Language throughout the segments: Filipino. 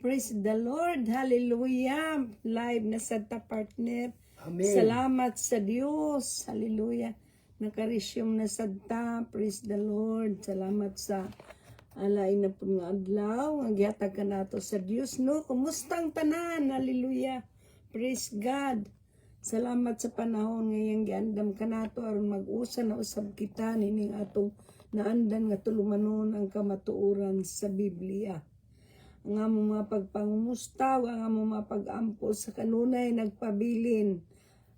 Praise the Lord. Hallelujah. Live na sa partner. Amen. Salamat sa Diyos. Hallelujah. Nakaresume na sa ta. Praise the Lord. Salamat sa alay na po nga adlaw. Ang gihatag ka nato sa Diyos, no? Kumusta ang tanan? Hallelujah. Praise God. Salamat sa panahon ngayong giandam ka nato aron mag-usa na usab kita nining atong naandan nga tulumanon ang kamatuoran sa Biblia. Ang among mga pagpangumusta, ang among mga pag-ampo sa kanunay nagpabilin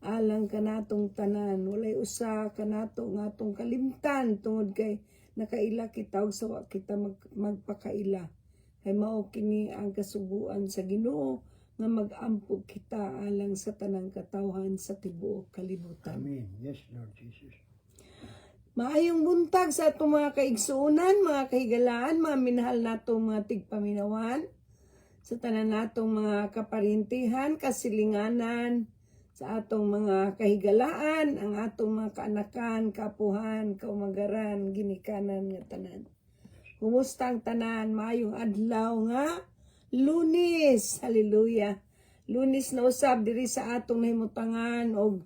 alang kanatong tanan. Walay usa kanato nga atong kalimtan tungod kay nakaila kita ug sawa kita magpakaila. Kay mao kini ang kasubuan sa Ginoo nga mag-ampo kita alang sa tanang katawhan sa tibuok kalibutan. Amen. Yes, Lord Jesus. Maayong buntag sa atong mga kaigsuunan, mga kahigalaan, mga minahal natong mga tigpaminawan, sa tanan natong mga kaparintihan, kasilinganan, sa atong mga kahigalaan, ang atong mga kaanakan, kapuhan, kaumagaran, ginikanan nga tanan. Kumusta ang tanan? Maayong adlaw nga Lunes. Hallelujah. Lunes na usab diri sa atong nahimutangan og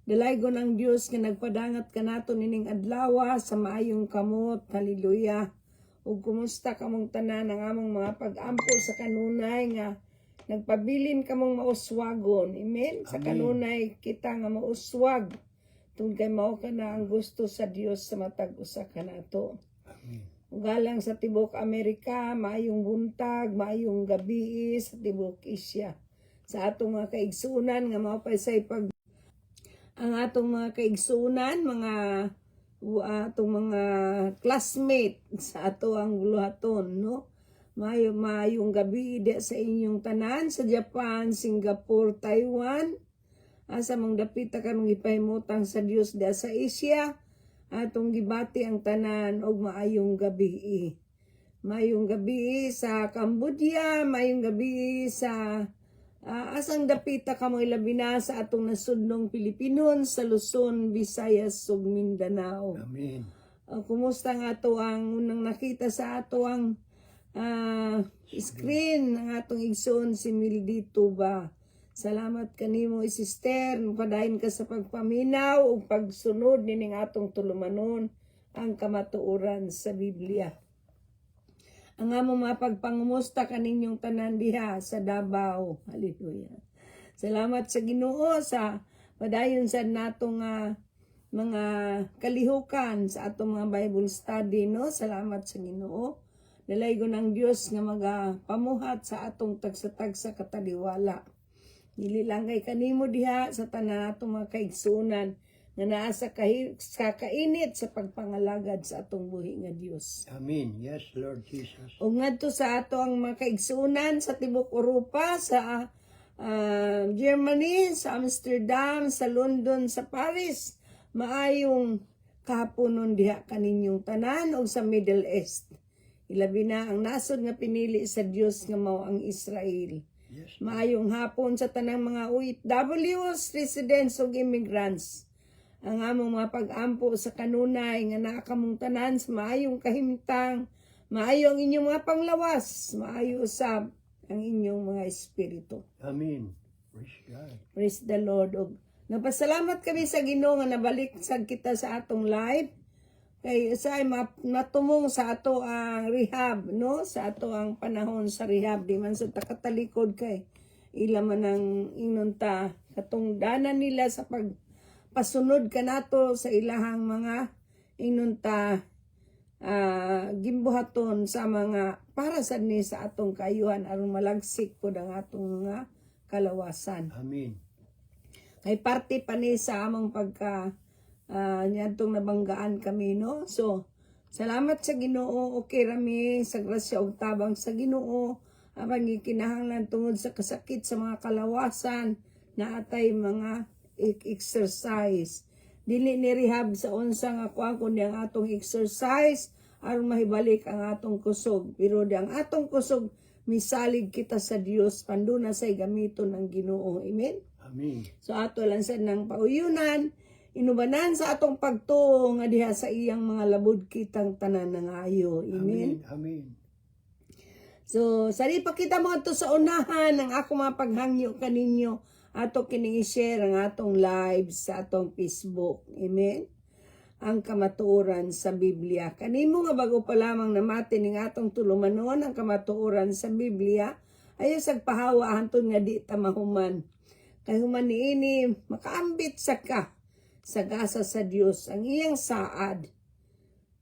dalaygon ang Dios nga nagpadangat kanato nining adlaw sa maayong kamot. Hallelujah. Ug kumusta kamong tanan ang among mga pag-ampo sa kanunay nga nagpabilin kamong mauswagon. Amen. Sa kanunay kita nga mauswag tungod kay mao kana ang gusto sa Dios sa matag usa kanato. Amen. Galang sa tibok Amerika, maayong buntag, maayong gabi sa tibok Asia. Sa atong mga kaigsunan nga mao pa say pag ang atong mga kaigsunan, atong mga classmate sa ato ang buluhaton, no? Maayong gabi di sa inyong tanan sa Japan, Singapore, Taiwan. Asa mong dapita kanong gipahimutang sa Dios di sa Asia. Atong gibati ang tanan og maayong gabi. Maayong gabi sa Cambodia, maayong gabi sa asang dapita ka mo ilabi na sa atong nasudnong Pilipinon, sa Luzon, Visayas, ug Mindanao. Amen. Kumusta nga ato ang unang nakita sa ato ang screen ng atong igsoon si Mildy Tuba. Salamat kanimo sister, padayon ka sa pagpaminaw ug pagsunod nining atong tulumanon ang kamatuoran sa Biblia. Ang among mga pagpangumusta kaninyong tanan diha sa Davao. Hallelujah. Salamat sa Ginoo sa padayon sa natong mga kalihukan sa atong mga Bible study, no? Salamat sa Ginoo. Dalaygon ang Dios nga magapamuhat sa atong tagsa-tagsa kataliwala. Nililangay kanimo diha sa tanan natong mga kaigsunan nga naa sa kainit sa pagpangalagad sa atong buhi nga Dios. Amen. Yes, Lord Jesus. O ngadto sa ato ang mga kaigsunan sa tibok Europa, sa Germany, sa Amsterdam, sa London, sa Paris, maayong kahaponon diha kaninyong tanan o sa Middle East. Ilabi na ang nasod nga pinili sa Dios nga mao ang Israel. Yes. Maayong hapon sa tanang mga OFWs, residents ug immigrants. Ang among mga pag-ampo sa kanunay nga naakamong tanan sa maayong kahimtang, maayo ang inyong mga panglawas, maayo usab ang inyong mga espiritu. Amen. Praise God. Praise the Lord. Og nagpasalamat kami sa Ginoo nga nabalik sad kita sa atong live. Kay usay matumong sa ato ang rehab, no? Sa ato ang panahon sa rehab, di man sa takatalikod kay ila man ang inunta katungdanan nila sa pagpasunod kanato sa ilahang mga inunta gimbuhaton sa mga para sad ni sa atong kaayuhan aron malagsik pud ang atong mga kalawasan. Amen. Kay parte pa ni sa among pagka niyadtong nabanggaan kami, no? So, salamat sa Ginoo, okay rami sa grasya ug tabang sa Ginoo apan gikinahanglan tungod sa kasakit sa mga kalawasan na atay mga exercise. Dili ni rehab sa unsa nga kuan kundi ang atong exercise aron mahibalik ang atong kusog. Pero di ang atong kusog misalig kita sa Dios panduna say gamiton ang Ginoo. Amen. Amen. So ato lang sa nang pauyunan inubanan sa atong pagtuo nga diha sa iyang mga labod kitang tanan nga ayo. Amen. Amen. So, sari pa kita mga to sa unahan ng ako mga paghangyo kaninyo ato kining i-share ang atong live sa atong Facebook. Amen? Ang kamatuoran sa Biblia. Kanimo nga bago pa lamang namati ning atong tulumanon ang kamatuoran sa Biblia, ayo sagpahawa hantud nga di ta mahuman. Kay human niini makaambit sa ka sa gasa sa Dios ang iyang saad.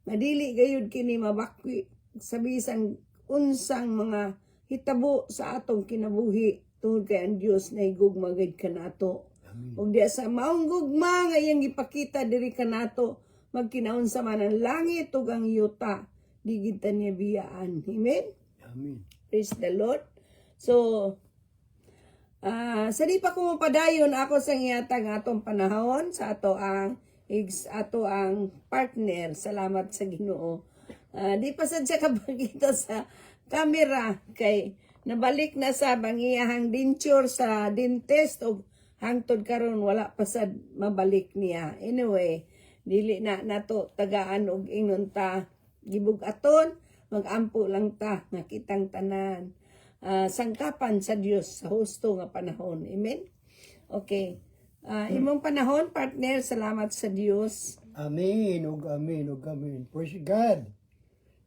Madili gayud kini mabakwi sa bisan unsang mga hitabo sa atong kinabuhi tungod kay ang Dios na igugma gid kanato. Ug diya sa maong gugma nga iyang gipakita diri kanato magkinaunsa man ang langit ug ang yuta di gid ta niya biyaan. Amen. Amen. Praise the Lord. So sa di pa ko mapadayon ako sa ngiyatag atong panahon sa ato ang partner. Salamat sa Ginoo. Di pa sad siya kapagita sa camera kay nabalik na sa bangiyahang denture sa dentist o hangtod karon wala pa sad mabalik niya. Anyway, dili na nato tagaan og ingon ta gibug-aton, magampo lang ta nga kitang tanan sangkapan sa Dios sa husto nga panahon. Amen. Okay. Imong panahon, partner, salamat sa Dios. Amen, ug amen, ug amen. Praise God.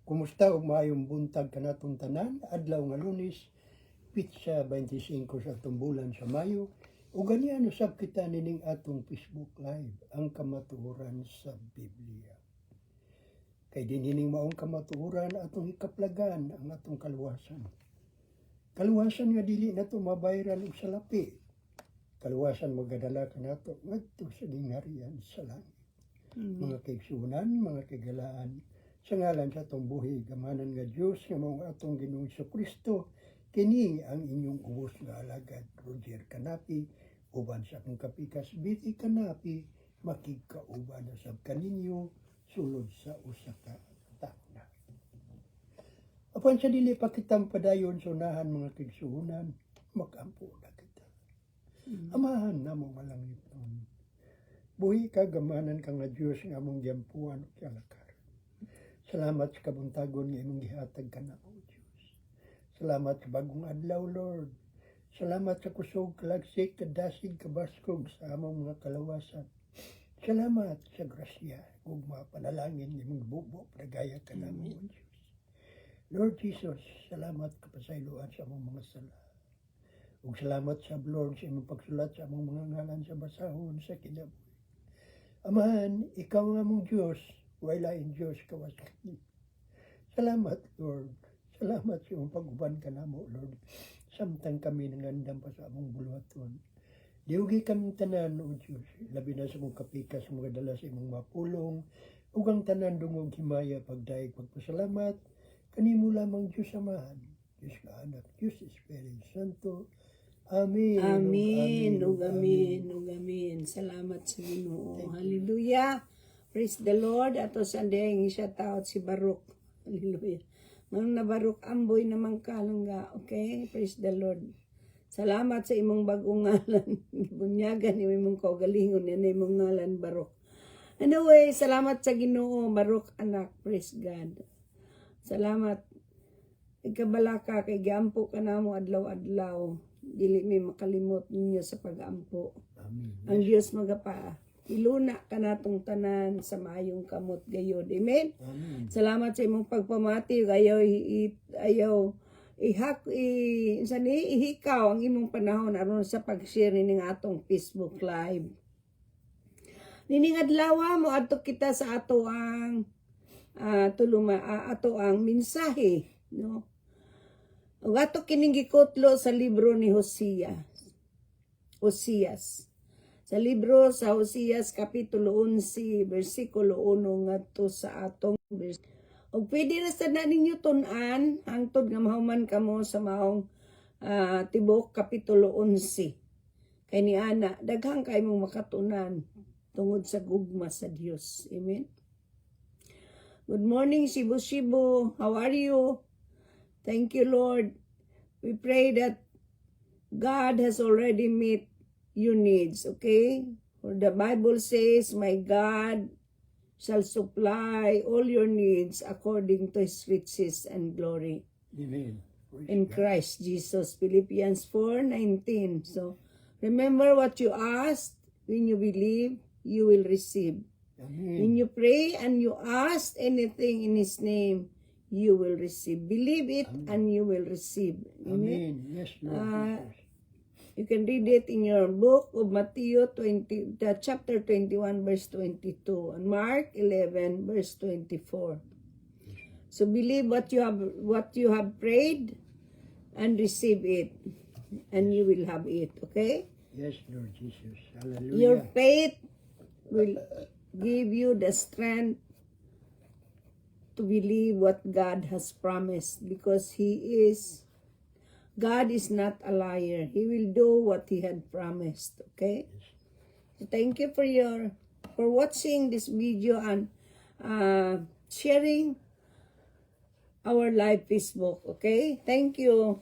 Kumusta ug maayong buntag kanatong tanan? Adlaw nga Lunes, pitsa 25 sa atong bulan sa Mayo. Ug ganiyan usab kita nining atong Facebook Live, ang kamatuoran sa Biblia. Kay dinhining maong kamatuoran atong ikaplagan ang atong kaluwasan. Kaluwasan nga dili nato mabayran og salapi. Kaluwasan magadala kanato ngadto sa gingharian sa langit. Mga kaigsunan, mga kagalaan, sa ngalan sa atong buhi, gamanan nga Diyos nga maong atong Ginoong Kristo, kini ang inyong ubos nga alagad, Roger Canapi, uban sa akong kapikas, Biti Canapi, makigkauban na sab kaninyo, sulod sa usa ka tauna. Apan sa dili pa kitang padayon sa unahan mga kaigsunan, magampo na kita. Amahan na mo malangiton. Buhi ka, gamanan ka nga Diyos nga among gyampuan o kalakar. Salamat sa kabuntagon nga imong gihatag kanako, Diyos. Salamat sa bagong adlaw, Lord. Salamat sa kusog, kalagsik, kadasig, kabaskog sa among mga kalawasan. Salamat sa grasya, ug mga panalangin nga imong bubo, pragaya ka namo, Diyos. Lord Jesus, salamat kapasayloan sa among mga sala. Ug salamat sa Lord sa imong pagsulat sa among mga ngalan sa basahon sa kinabuhi. Amahan, ikaw nga mong Diyos, wala in Diyos kawas kami. Salamat, Lord. Salamat sa iyong pag-uban ka namo, Lord. Samtang kami nangandam pa sa among buluhaton. Diugi kami tanan, O Diyos. Labi na sa mong kapikas, mga dala sa imong mapulong. Ug ang tanan dungog himaya, pagdaig, pagpasalamat. Kanimo lamang Diyos amahan. Diyos ka anak, Diyos Espiritu Santo. Amen. Amen. Ug amen. Ug amen. Salamat sa Ginoo. Hallelujah. Praise the Lord. Ato sa ndeng siya taot si Baruk. Hallelujah. Nang na Baruk amboy naman kalangga. Okay? Praise the Lord. Salamat sa imong bagong ngalan. Bunyagan imong kaugalingon yan imong ngalan Baruk. Anyway, salamat sa Ginoo Baruk anak. Praise God. Salamat. Ikabalaka kay giampo ka namo adlaw-adlaw. Dili mi makalimot ninyo sa pag-ampo. Amen. Ang Dios magapa iluna kanatong tanan sa maayong kamot gayod. Amen. Amen. Salamat sa imong pagpamati ayaw ihikaw ang imong panahon aron sa pag-share ning atong Facebook Live. Nining adlaw mo adto kita sa ato ang ato ang mensahe, no? Ug ato kining gikutlo sa libro ni Hosias. Sa libro sa Hosias kapitulo 11 bersikulo 1 ngadto sa atong ug pwede na sa ninyo tun-an hangtod nga mahuman kamo sa maong tibok kapitulo 11. Kay ni ana daghang kay mong makatunan tungod sa gugma sa Dios. Amen. Good morning, Shibu. How are you? Thank you, Lord. We pray that God has already met your needs, okay? For the Bible says, my God shall supply all your needs according to His riches and glory. Amen. in Christ Jesus. Philippians 4:19. So, remember what you asked. When you believe, you will receive. Amen. When you pray and you ask anything in His name, you will receive. Believe it and you will receive. Amen. Amen. Yes, Lord Jesus. You can read it in your book of Matthew chapter 21, verse 22, and Mark 11, verse 24. So believe what you have prayed and receive it, and you will have it. Okay? Yes, Lord Jesus. Hallelujah. Your faith will give you the strength to believe what God has promised, because God is not a liar. He will do what He had promised. Okay? So thank you for watching this video and sharing our live Facebook. Okay? Thank you.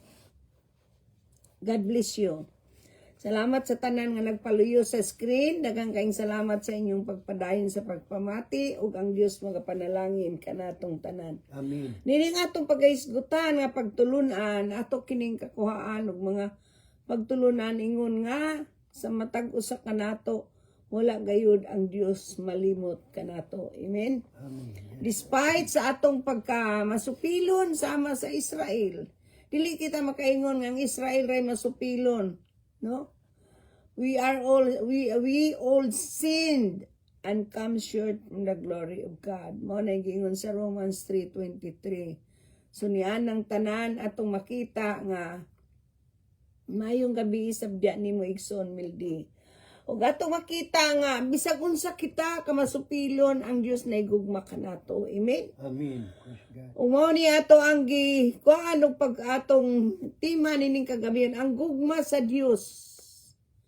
God bless you. Salamat sa tanan nga nagpaluyo sa screen. Daghang kaayong salamat sa inyong pagpadayon sa pagpamati, ug ang Dios magapanalangin kanatong tanan. Amen. Nining atong pagaisgutan nga pagtulunan, ato kining kakuhaan og mga pagtulunan ingon nga sa matag usa kanato wala gayud ang Dios malimot kanato. Amen. Amen. Despite sa atong pagkamasupilon sama sa Israel, dili kita makaingon nga ang Israel ray masupilon, no? We all sinned and come short from the glory of God. Mao na gingon sa Romans 3:23. So niyan ang tanan atong makita nga mayong gabi sabya nimo igsoon mildi. Ug atong makita nga bisag unsa kita kamasupilon ang Dios na igugma kanato. Amen. Amen. Praise God. Ug mao ni ato ang kuan og pag atong tima nining kagabihan ang gugma sa Dios.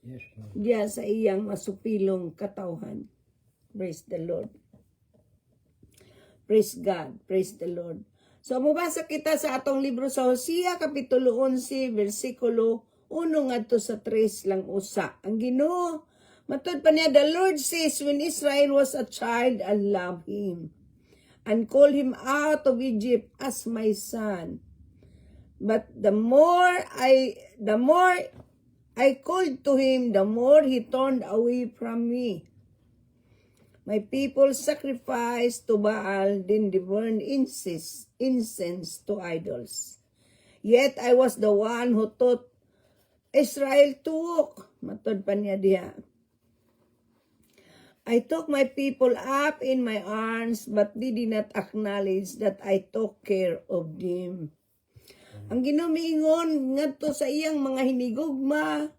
Yes, Lord. Diya sa iyang masupilong katawhan. Praise the Lord. Praise God. Praise the Lord. So, mabasa kita sa atong libro sa Hosea, Kapitulo 11, versikulo 1 ngadto sa 3 lang usa. Ang Ginoo, matud pa niya, the Lord says, when Israel was a child, I love him and called him out of Egypt as my son. But the more I called to him, the more he turned away from me. My people sacrificed to Baal, then they burned incense to idols. Yet I was the one who taught Israel to walk. Matod pa niya diha. I took my people up in my arms, but they did not acknowledge that I took care of them. Ang ginumingon ngadto sa iyang mga hinigugma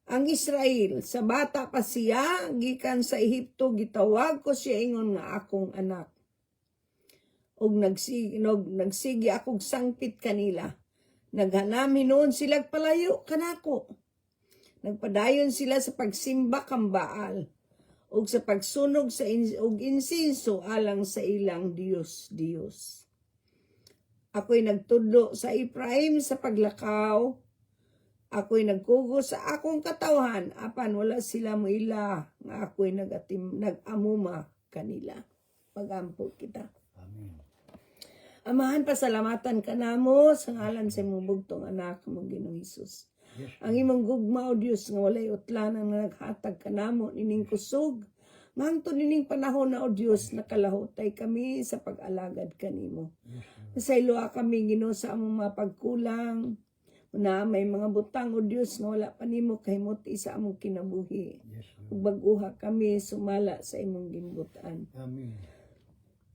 ang Israel, sa bata pa siya gikan sa Ehipto, gitawag ko siya ingon nga akong anak. Og nagsigi akong sangpit kanila. Naghanami noon sila palayo kanako. Nagpadayon sila sa pagsimba kang Baal og sa pagsunog sa insinso alang sa ilang Diyos. Ako'y nagtudlo sa Ephraim sa paglakaw. Ako'y nagkugo sa akong katawhan. Apan wala sila moila nga ako'y nag-amuma kanila. Pagampo kita. Amen. Amahan, pasalamatan ka namo sa ngalan sa imong bugtong anak mong Ginoong Hesus. Yes, Ang imong gugma o Dios nga walay utlanan nga naghatag kanamo nining kusog. Ngangto nining panahon na o Dios nakalahutay kami sa pag-alagad kanimo. Nasayloa kami Ginoo sa among mga pagkulang. Na may mga butang o Dios nga wala pa nimo kahimuti sa among kinabuhi. Yes, Lord. Ug baguha kami sumala sa imong ginbutan. Amen.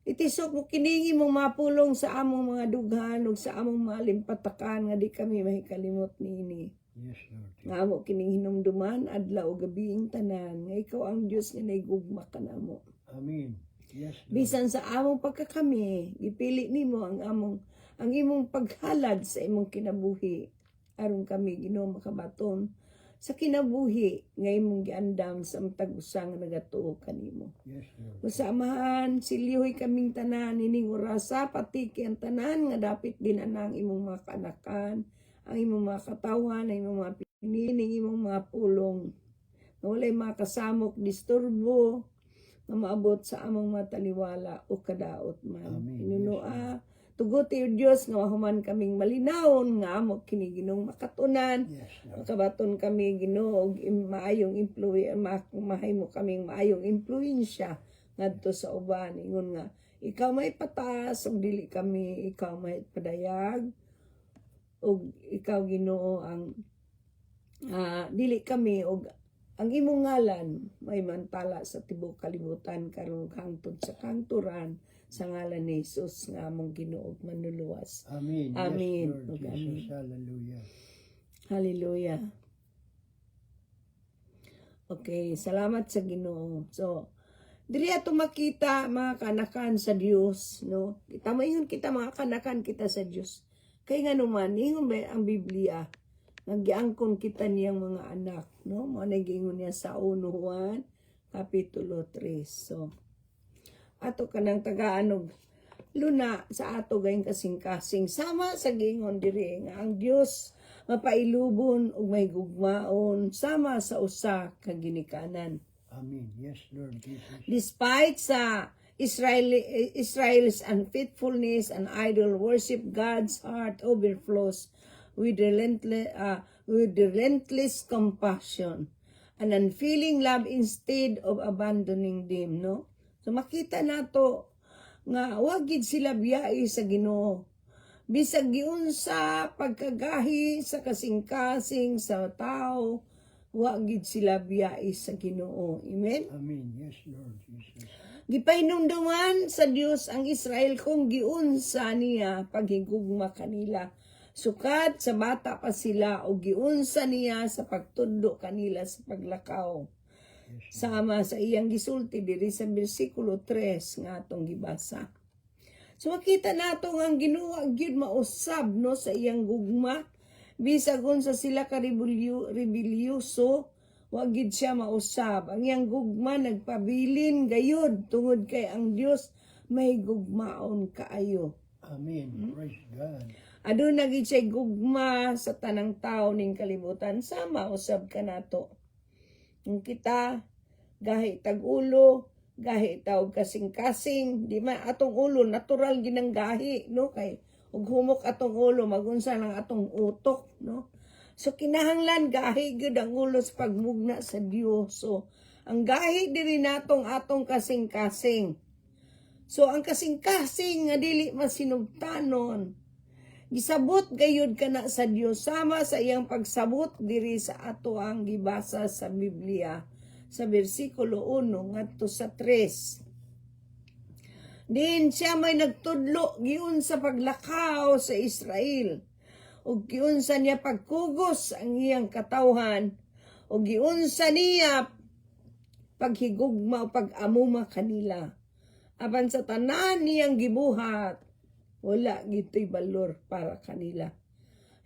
Itisok mo kiningi mong mapulong sa among mga dughan ug sa among mga limpatakan nga di kami mahikalimot niini. Yes, Lord. Nga mo kining hinumduman adlaw ug gabiing tanan nga ikaw ang Dios nga naigugma kanamo. Amen. Yes, Lord. Bisan sa among pagkakami, gipili nimo ang imong paghalad sa imong kinabuhi aron kami Ginoo makabaton sa kinabuhi nga imong giandam sa matag usa nga nagatuo kanimo. Yes, Lord. Usamahan, silihoy kaming tanan, nining orasa, pati ang tanan, nga dapit din anang imong mga kanakan, ang imong mga katawan, ang imong mga pinining, imong mga pulong, na walay mga kasamok, disturbo, na maabot sa among mga taliwala o kadaot man. Amen. Inunua, Tugot ti Dios nga mahuman kaming malinawon nga amo kini Ginoong makatunan. Yes, Lord. Makabaton kami Ginoo og maayong mahay mo kaming maayong impluwensya ngadto sa uban ingon nga ikaw may pataas ug dili kami ikaw may padayag ug ikaw Ginoo ang dili kami og ang imong ngalan may mantala sa tibuok kalibutan karon hangtod sa kanturan sa ngalan ni Jesus nga among Ginoo ug manluluwas. Amen. Amen. Yes, Lord Ug Jesus. amen. Hallelujah. Hallelujah. Okay, salamat sa Ginoo. So, diri ato makita mga kanakan sa Dios, no? Kita maingon kita mga kanakan kita sa Dios. Kay nga naman, ingon ba ang Biblia? Nagyangkon kita niyang mga anak, no? Mao na gingon niya sa 1 Juan kapitulo 3. So, ato kanang tagaanog luna sa ato gayong kasing-kasing sama sa gingon diri nga ang Dios mapailubon ug may gugmaon sama sa usa ka ginikanan. Amen. Yes, Lord Jesus. Despite sa Israel's unfaithfulness and idol worship, God's heart overflows with relentless compassion and unfailing love instead of abandoning them, no? So makita nato nga wa gid sila biyai sa Ginoo. Bisag giunsa pagkagahi sa kasing-kasing sa tao, wa gid sila biyai sa Ginoo. Amen. Amen. Yes, Lord Jesus. Gipahinumduman sa Dios ang Israel kung giunsa niya paghigugma kanila. Sukat sa bata pa sila o giunsa niya sa pagtundo kanila sa paglakaw. Sama sa iyang gisulti diri sa bersikulo 3 nga atong gibasa. So makita nato nga ang Ginoo gyud mausab no sa iyang gugma bisag unsa sila ka rebelyoso wa gid siya mausab. Ang iyang gugma nagpabilin gayud tungod kay ang Dios may gugmaon kaayo. Amen. Praise God. Aduna gid siya gugma sa tanang tawo ning kalibutan sama usab kanato. Kung kita gahi tag-ulo, gahi tawag kasing-kasing, di man atong ulo natural ginang gahi, no? Kay ug humok atong ulo magunsa lang atong utok, no? So kinahanglan gahi gyud ang ulo sa pagmugna sa Dios. So ang gahi diri natong atong kasing-kasing. So ang kasing-kasing nga dili masinugtanon, gisabot gayud kana sa Dios sama sa iyang pagsabot diri sa ato ang gibasa sa Biblia sa bersikulo 1 ngadto sa 3. Din siya may nagtudlo giun sa paglakaw sa Israel ug giunsa niya pagkugos ang iyang katawhan ug giunsa niya paghigugma o pag-amuma kanila apan sa tanan niyang gibuhat wala gito'y balor para kanila.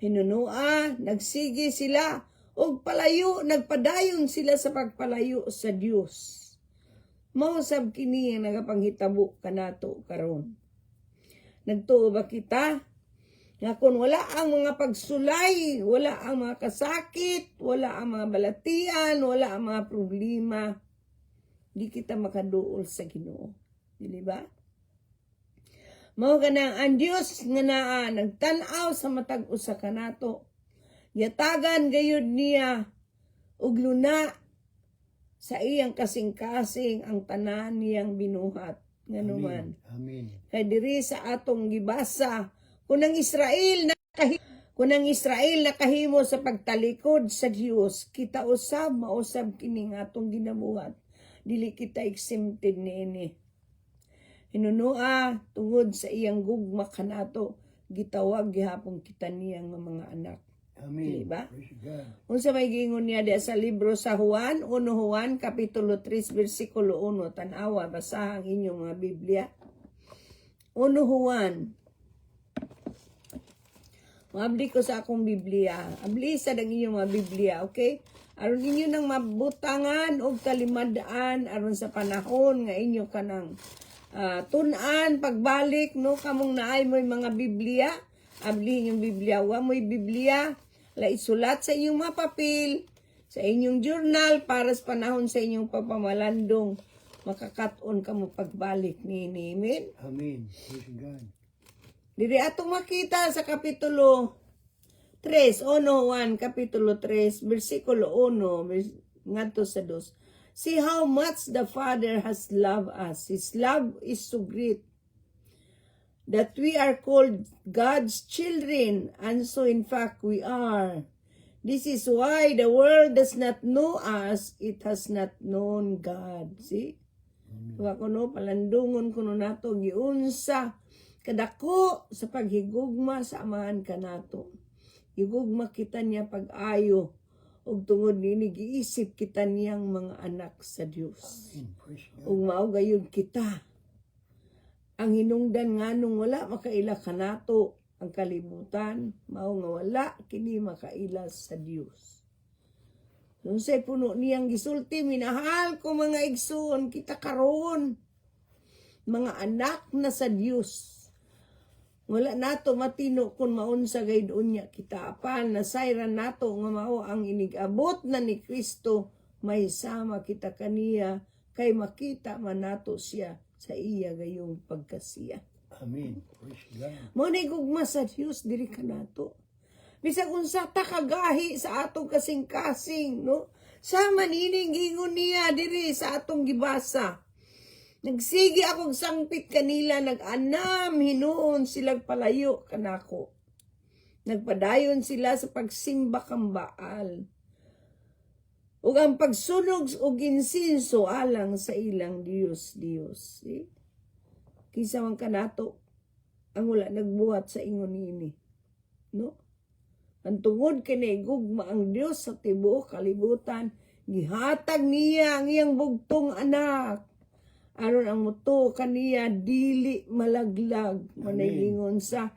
Hinunua, nagsigi sila, o palayo, nagpadayon sila sa pagpalayo sa Dios. Mausab kini ang nagapanghitabo kanato karon. Nagtuo ba kita? Nga kung wala ang mga pagsulay, wala ang mga kasakit, wala ang mga balatian, wala ang mga problema, di kita makaduol sa Ginoo. Dili ba? Mao kanang ang Dios nga naa nagtan-aw sa matag usa kanato. Yatagan gayud niya ug luna sa iyang kasing-kasing ang tanan niyang binuhat nganuman. Amen. Kay diri sa atong gibasa kunang Israel nakahimo sa pagtalikod sa Dios, kita usab mausab kini nga atong ginabuhat. Dili kita exempted niini. Hinunua tungod sa iyang gugma kanato gitawag gihapon kita niya nga mga anak. Amen. Diba? Praise God. Unsa may gingon niya diya sa libro sa Juan, 1 Juan kapitulo 3 bersikulo 1, tan-awa basahan ang inyong mga Biblia. 1 Juan. Mabli ko sa akong Biblia. Abli sa dang inyong mga Biblia, okay? Aron inyo nang mabutangan og kalimadaan aron sa panahon nga inyo kanang tunan pagbalik no kamong naay mo'y mga Biblia. Abli inyong Biblia, wa mo'y Biblia. La isulat sa inyong mga papel, sa inyong journal para sa panahon sa inyong pagpamalandong makakaton ka mo pagbalik ni Amen. Amen. Praise God. Diri atong makita sa kapitulo 3, 1, kapitulo 3, versikulo 1, ngadto sa 2. See how much the Father has loved us. His love is so great that we are called God's children, and so in fact we are. This is why the world does not know us, it has not known God. See? Wa kuno palandungon kuno nato giunsa kadako sa paghigugma sa amahan kanato. Higugma kita niya pag-ayo ug tungod nini giisip kita niyang mga anak sa Dios. Praise God. Ug mao gayud kita ang hinungdan nganong wala makaila kanato ang kalibutan, mao nga wala kini makaila sa Dios. Unsay puno niyang gisulti, minahal ko mga igsoon kita karon, mga anak na sa Dios. Wala nato matino kung maunsa gayud unya kita apan nasayran nato nga mao ang inigabot na ni Kristo, may sama kita kaniya kay makita man nato siya sa iya gayong pagkasiya. Amen. Praise God. Mo ni gugma sa Dios diri kanato. Bisag unsa ta kagahi sa atong kasing-kasing, no? Sama nining gingon niya diri sa atong gibasa. Nagsigi akong sangpit kanila, nag-anam, hinuon silang palayo kanako. Nagpadayon sila sa pagsimba kang Baal. Ug ang pagsunog og insinso alang sa ilang Dios. See? Kisa man kanato ang wala nagbuhat sa ingon ini. No? Ang tungod kini gugma ang Dios sa tibuok kalibutan, gihatag niya ang iyang bugtong anak. Aron ang muto kaniya dili malaglag. Managingon sa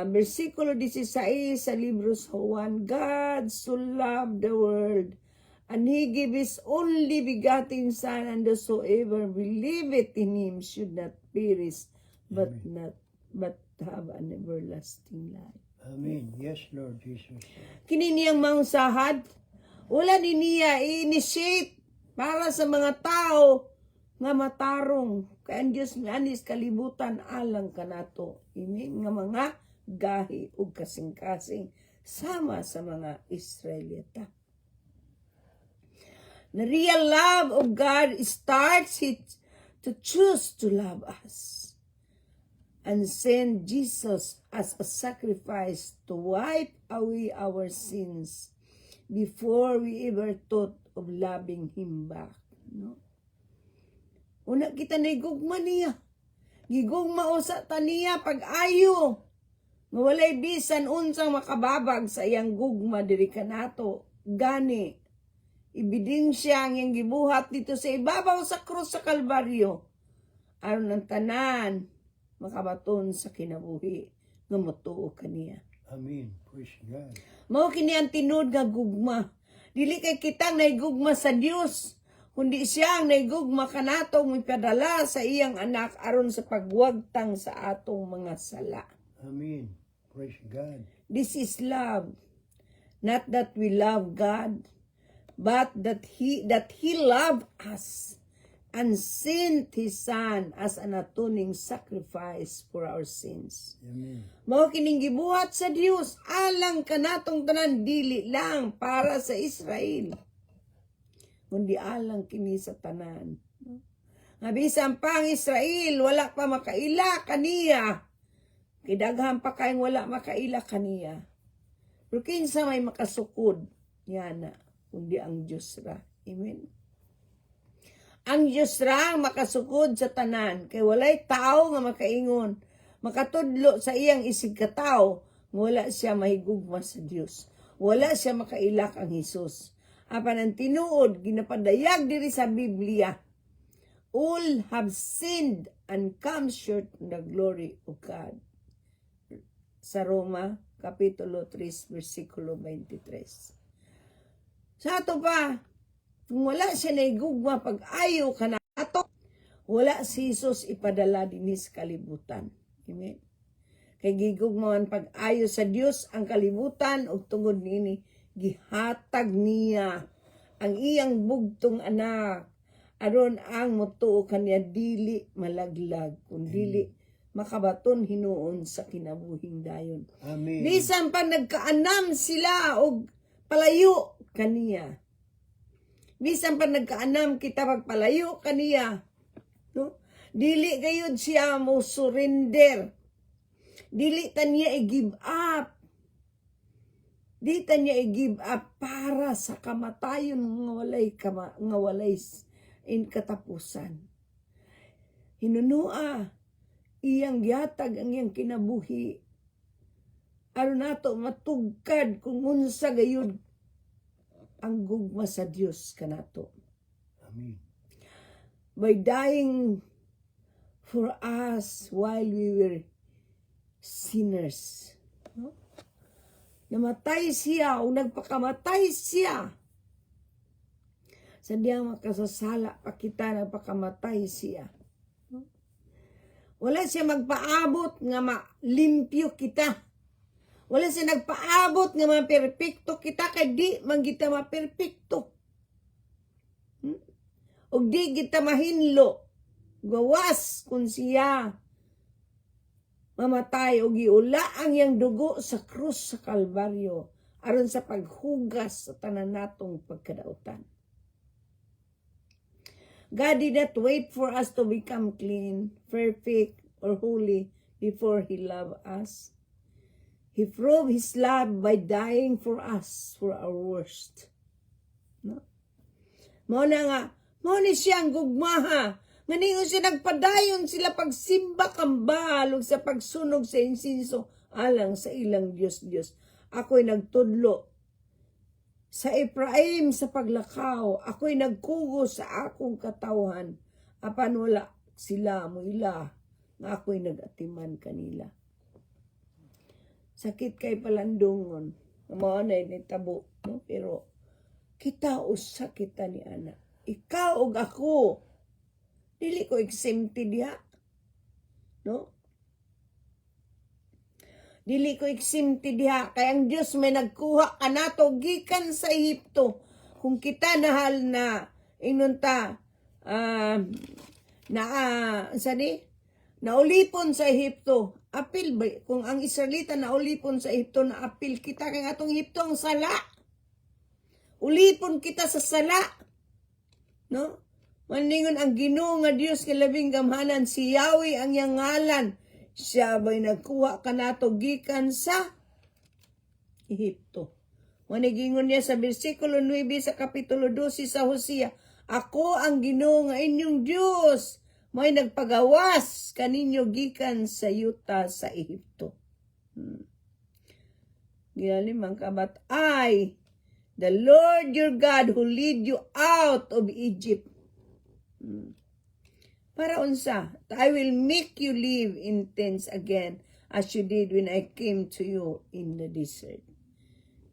versikulo 16 sa libro sa Juan, God so loved the world, and He gave His only begotten Son, and whosoever believeth in Him should not perish, but have an everlasting life. Amen. Yes, Lord Jesus. Kini niyang mangsahad, wala ni niya i-initiate para sa mga tao nga matarong kay ang Diyos anis kalibutan alang kanato. Amen. Nga mga gahi ug kasing-kasing sama sa mga Israelita. The real love of God starts to choose to love us and send Jesus as a sacrifice to wipe away our sins before we ever thought of loving Him back. No? Una kita na igugma niya. Gigugma o sa taniya pag-ayo. Nga walay bisan unsang makababag sa iyang gugma diri kanato. Gani. Ebidensya ang iyang gibuhat dito sa ibabaw sa krus sa Kalbaryo. Aron ang tanan makabaton sa kinabuhi nga motuo kaniya. Amen. Praise God. Mao kini ang tinud nga gugma. Dili kay kitang naigugma sa Dios, kundi siya ang naigugma kanatong ipadala sa iyang anak aron sa pagwagtang sa atong mga sala. Amen. Praise God. This is love. Not that we love God, but that He loved us and sent His Son as an atoning sacrifice for our sins. Amen. Mao kining gibuhat sa Dios alang kanatong tanan, dili lang para sa Israel, kundi alang kini sa tanan. Nga bisan pa ang Israel wala pa makaila kaniya, kidaghan pa kayong wala makaila kaniya. Pero kinsa may makasukod yana kundi ang Dios ra. Amen. Ang Diyos ra ang makasukod sa tanan, kay walay tao nga makaingon, makatudlo sa iyang isig katao, wala siya mahigugma sa Dios. Wala siya makailak ang Hesus. Apan ang tinuod, ginapadayag diri sa Biblia, all have sinned and come short of the glory of God. Sa Roma, Kapitulo 3, versikulo 23. Sa ato pa, kung wala siya naigugma pag-ayo kanato, wala si Jesus ipadala dinis kalibutan. Amen. Kay gigugmawan pag-ayo sa Dios ang kalibutan ug tungod nini gihatag niya ang iyang bugtong anak aron ang motuo kaniya dili malaglag kun dili makabaton hinuon sa kinabuhing dayon. Amen. Bisan pa nagkaanam sila og palayo kaniya. Bisan pa nagkaanam kita pagpalayo kaniya, no? Dili gayud siya mo surrender. Dili ta niya i-give up. Di ta niya i-give up para sa kamatayon nga walay in katapusan. Hinunua iyang gihatag ang iyang kinabuhi. Aron nato matugkad kung unsa gayud ang gugma sa Dios kanato. Amen. By dying for us while we were sinners. No? Namatay siya o nagpakamatay siya. Sa diyang makasasala pa kita, nagpakamatay siya. No? Wala siya magpaabot nga malimpyo kita. Wala siya nagpaabot nga maperpekto kita, kay di man kita maperpekto. O di kita mahinlo. Gawas kung siya mamatay o giula ang yang dugo sa krus sa Kalbaryo aron sa paghugas sa tanan natong pagkadautan. God did not wait for us to become clean, perfect, or holy before He loved us. He proved His love by dying for us, for our worst. No? Mao ni siyang gugmaha. Nganingon siya nagpadayon sila pagsimba kambalog sa pagsunog sa insinso alang sa ilang Diyos. Ako'y nagtudlo sa Ephraim sa paglakaw. Ako'y nagkugo sa akong katawhan. Apan wala sila mo ila nga ako'y nagatiman kanila. Sakit kay palandungon. Mao na nitabo, no? Pero kita usa kita ni ana. Ikaw ug ako. Dili ko exempted diha. No? Dili ko exempted diha. Kaya ang Diyos may nagkuha kanato gikan sa Ehipto. Kung kita nahal na inunta naulipon sa Ehipto. Apil ba? Kung ang Israelita naulipon sa Ehipto, na apil kita kay atong Ehipto ang sala. Ulipon kita sa sala. No? Maningon ang Ginoo nga Dios nga labing gamhanan, si Yahweh ang iyang ngalan. Siya ba'y nagkuha kanato gikan sa Ehipto. Manigingon niya sa bersikulo 9 sa kapitulo 12 sa Hosea, ako ang Ginoo nga inyong Dios, may nagpagawas kaninyo gikan sa yuta sa Ehipto. Gilalim ang kabat, I, the Lord your God who lead you out of Egypt. Para unsa, I will make you live in tents again as you did when I came to you in the desert.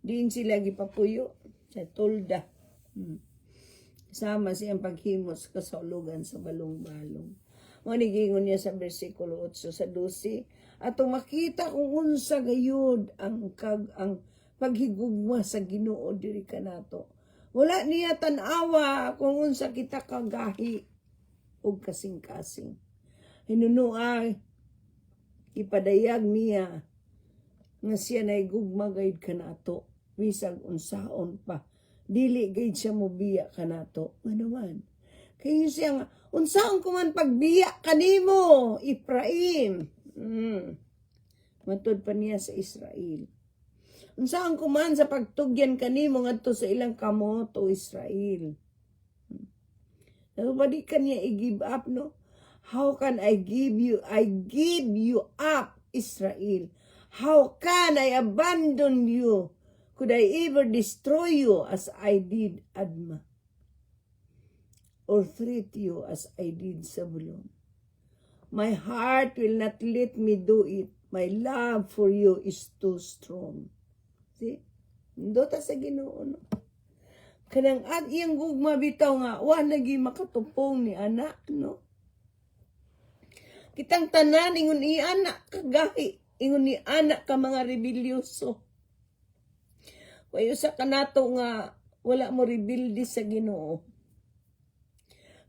Diin sila gipapuyo sa tolda. Sama siyang paghimos kasaulogan sa balong-balong. Manigingon niya sa bersikulo 8 sa 12, atong makita kung unsa gayud ang paghigugma sa Ginoo diri kanato. Wala niya tan-awa kung unsa kita kagahi og kasing-kasing. Hinunuay ipadayag niya nga siya na igugma gayud kanato bisag unsaon pa. Dili gayud siya mobiya kanato. Ano man? Kayo siya nga, unsaon ko man pagbiya kanimo, Ephraim. Matud pa niya sa Israel. Unsaon ko man sa pagtugyan kanimo ngadto sa ilang kamoto, Israel. Nobody can niya i-give up, no? How can I give you up, Israel? How can I abandon you? Could I ever destroy you as I did Admah? Or treat you as I did Zabulon? My heart will not let me do it. My love for you is too strong. See? Dota sa Ginoo, no? Kanang at iyang gugma bitaw nga, wa nagi makatupong ni anak, no? Kitang tanan, ingon ni anak kagahi. Ingon ni anak ka mga rebelyoso. Wayo sa kanato nga, wala mo rebildi sa Ginoo.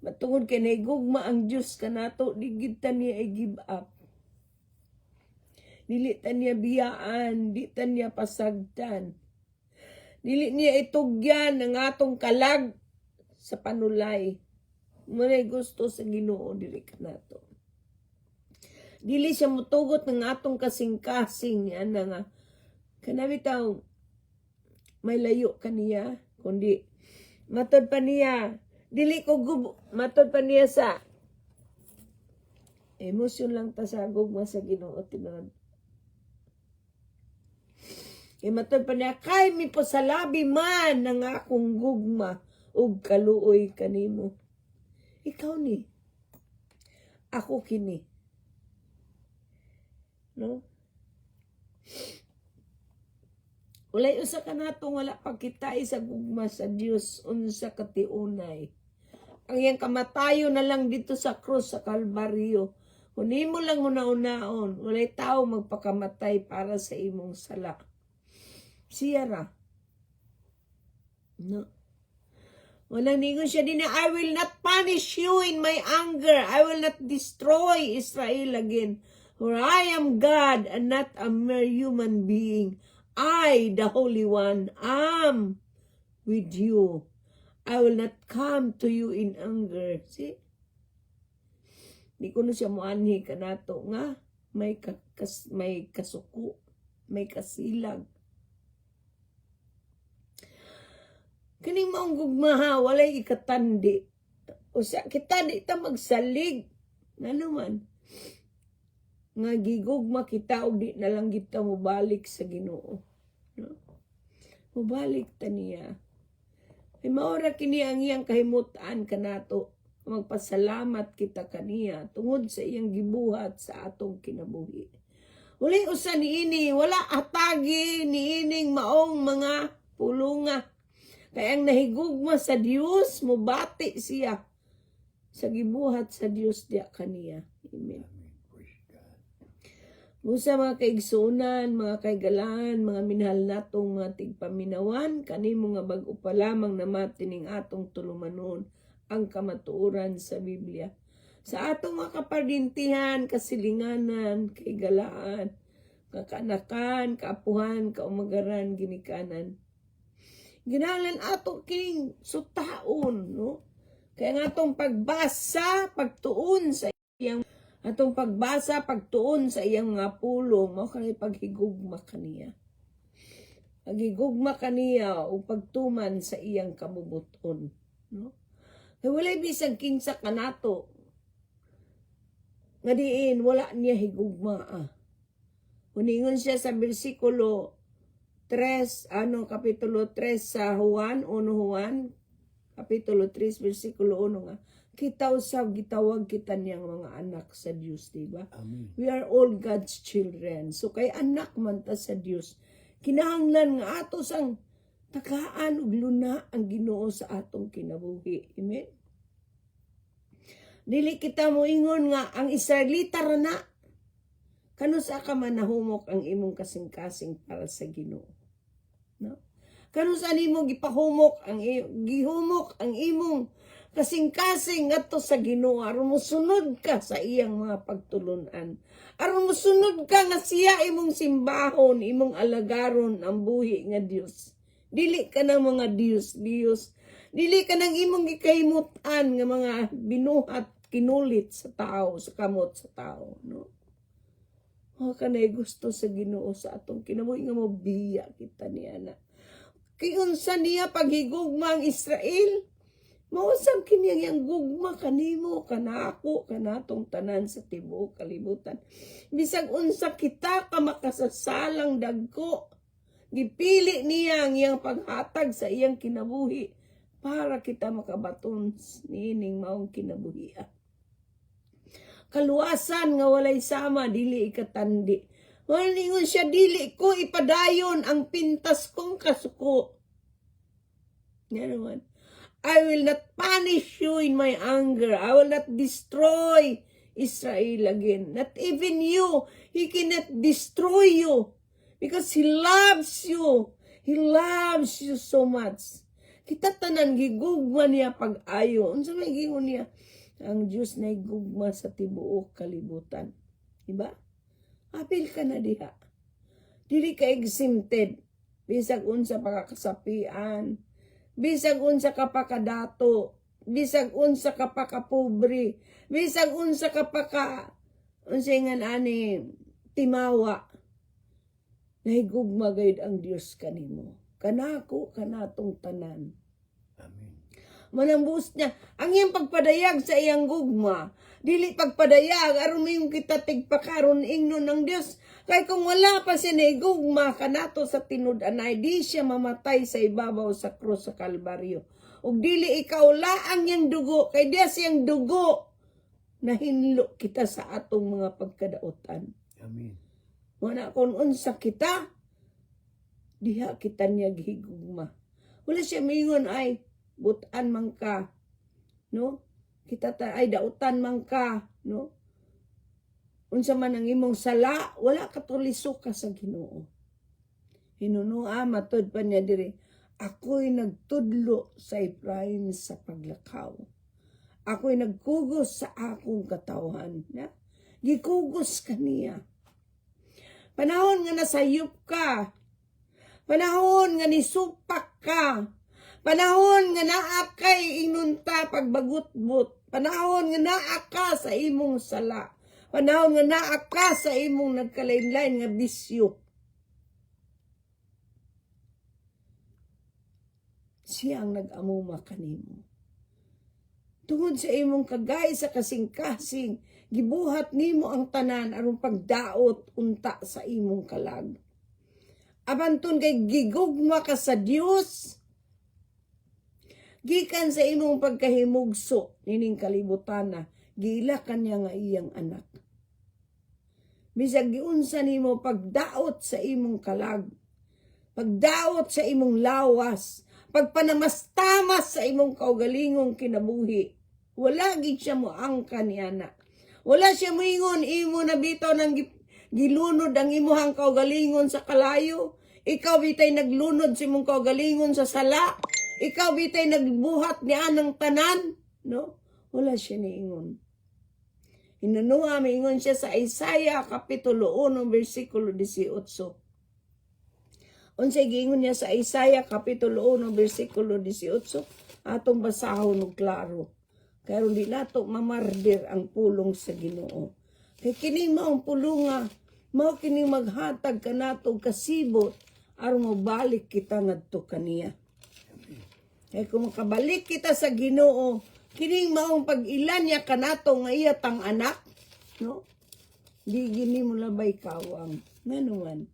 Matungod kay naigugma ang Diyos kanato, di gid ta niya i-give up. Dili ta niya biyaan, di ta niya pasagdan. Dili niya itugyan ang atong kalag sa panulay. Munay gusto sa Ginoo dili kanato. Dili siya mutugot ng atong kasing-kasing ana nga kanami taw may layo kaniya kundi matod pa niya dili ko matod pa niya sa emosyon lang ta sa gugma sa Ginoo tinuod. Matod pa niya kay mi pasalabi man ng akong gugma ug kaluoy kanimo. Ikaw ni. Ako kini. No? Walay usa ka natong wala pagkitay sa gugma sa Dios unsa katiunay. Ang iyang kamatayo na lang dito sa krus sa Kalbaryo. Kung mo lang una-unaon, walay tao magpakamatay para sa imong sala. Siya ra. No? Walang ningon siya din na, I will not punish you in my anger. I will not destroy Israel again. For I am God and not a mere human being. I, the Holy One, am with you. I will not come to you in anger. See? Di ko na siya muanhi ka nato nga. May kasuko. May kasilag. Kaning maong gugmaha, walay ikatandi. O sa kita di ta magsalig. Nanuman. Nga gigugma kita o di na lang kita mubalik sa Ginoo. No? Mubalik ta niya. Ay maura kini ang iyang kahimutan kanato. Magpasalamat kita kaniya tungod sa iyang gibuhat sa atong kinabuhi. Walay usa niini, wala atagi niining maong mga pulunga. Kaya ang nahigugma sa Dios, mubati siya sa gibuhat sa Dios diya kaniya. Amen. Musa mga kaigsunan, mga kaigalaan, mga minahal natong mga tigpaminawan, kanimo nga bag-o pa lamang na matining atong tulumanon ang kamatuoran sa Biblia. Sa atong mga kaparintihan, kasilinganan, kaigalaan, kakanakan, kaapuhan, kaumagaran, ginikanan. Ginalan ato kining sutaon, no? Kaya nga atong pagbasa, pagtuon sa iyang mga pulong, mo kay paghigugma kaniya. Paghigugma kaniya o pagtuman sa iyang kabubuton, no? Kaya walay bisang kinsa kanato nga diin wala niya higugma. Uningon siya sa bersikulo 3, kapitulo 3 sa Juan, kapitulo 3, versikulo 1 nga, kita usab gitawag kita niyang mga anak sa Dios, diba? Amen. We are all God's children. So kay anak man ta sa Dios, kinahanglan nga ato sang tagaan ug luna ang Ginoo sa atong kinabuhi. Amen. Dili kita moingon nga ang Israelita ra na kano sa ka man nahumok ang imong kasing-kasing para sa Ginoo. No? Kano sa nimo gihumok ang imong kasing-kasing ngadto sa Ginoo aron mosunod ka sa iyang mga pagtulunan. Aron mosunod ka nga siya imong simbahon, imong alagaron ang buhi nga Dios. Dili ka ng mga Dios. Dili ka ng imong gikahimutan nga mga binuhat kinulit sa tao, sa kamot sa tao, no? Mga kanay gusto sa Ginoo sa atong kinabuhi nga mobiya kita niya na. Kay unsa niya paghigugma ang Israel? Mausap kini ang gugma kanimo, kanako, kanatong tanan sa tibuok kalibutan. Bisag unsa kita ka makasasalang dagko, gipili niya ang iyang paghatag sa iyang kinabuhi para kita makabaton nining maong kinabuhi. Kaluwasan nga walay sama, dili ikatandi. Maningon siya, dili ko ipadayon ang pintas kong kasuko. Nga naman. I will not punish you in my anger. I will not destroy Israel again. Not even you. He cannot destroy you. Because He loves you. He loves you so much. Kita tanan gigugma niya pag-ayo. Unsa may gingon niya? Ang Diyos na gugma sa tibuok kalibutan. Diba? apil ka na diha. Dili ka exempted. Bisag unsa pakakasapian, bisag unsa ka pakadato, bisag unsa ka pakapobre, bisag unsa ka paka unsingan ani timawa. Nahigugma gayud ang Dios kanimo. Kanako kanatong tanan. Amen. Manambus niya, ang iyang pagpadayag sa iyang gugma, dili pagpadayag, aron yung kita tigpakaron ingnon ng Dios. Kay kung wala pa siya na gugma kanato sa tinud-anay, di siya mamatay sa ibabaw sa krus sa Kalbaryo. Ug dili ikaw laang yang dugo, kay diya siyang dugo, nahinlo kita sa atong mga pagkadaotan. Amen. Wala kung unsa kita, diha kita niya gihigugma. Wala siya mingon ay, butan man ka, no? Kita ay dautan man ka, no? Unsa man ang imong sala, wala ka tuliso ka sa Ginoo. Hinunua matod pa niya diri, ako'y nagtudlo sa Efraim sa paglakaw. Ako'y nagkugos sa akong katawhan. Na? Gikugos ka niya. Panahon nga nasayop ka. Panahon nga nisupak ka. Panahon nga naa kay inunta pagbagutbot. Panahon nga naa ka sa imong sala. Panahon nga naa ka sa imong nagkalain-lain nga bisyo. Siya ang nag-amuma kanimo. Tungod sa imong kagay sa kasing-kasing, gibuhat nimo ang tanan aron pagdaot unta sa imong kalag. Abanton kay gigugma ka sa Dios, gikan sa imong pagkahimugso nining kalibutan na giila kanya nga iyang anak. Bisag giunsa nimo pagdaot sa imong kalag, pagdaot sa imong lawas, pagpanamastamas sa imong kaugalingong kinabuhi, wala gid siya mo angka ni anak. Wala siya moingon imo na bitaw nang gilunod ang imuhang kaugalingon sa kalayo. Ikaw bitay naglunod sa imong kaugalingon sa sala. Ikaw bitay nagbuhat ni anang tanan, no? Wala siya niingon. Hinunua miingon siya sa Isaiah kapitulo 1 bersikulo 18. Unsay giingon niya sa Isaiah kapitulo 1 bersikulo 18, atong basahon og klaro. Kaya di nato mamardir ang pulong sa Ginoo. Kay kini maong pulunga, mao kini maghatag kanato kasibot aron mobalik kita ngadto kaniya. Kay kung makabalik kita sa Ginoo, kini maong pag-ilan niya kanato nga iya tang anak, no? Di gini mo labay kawang. Nganuman.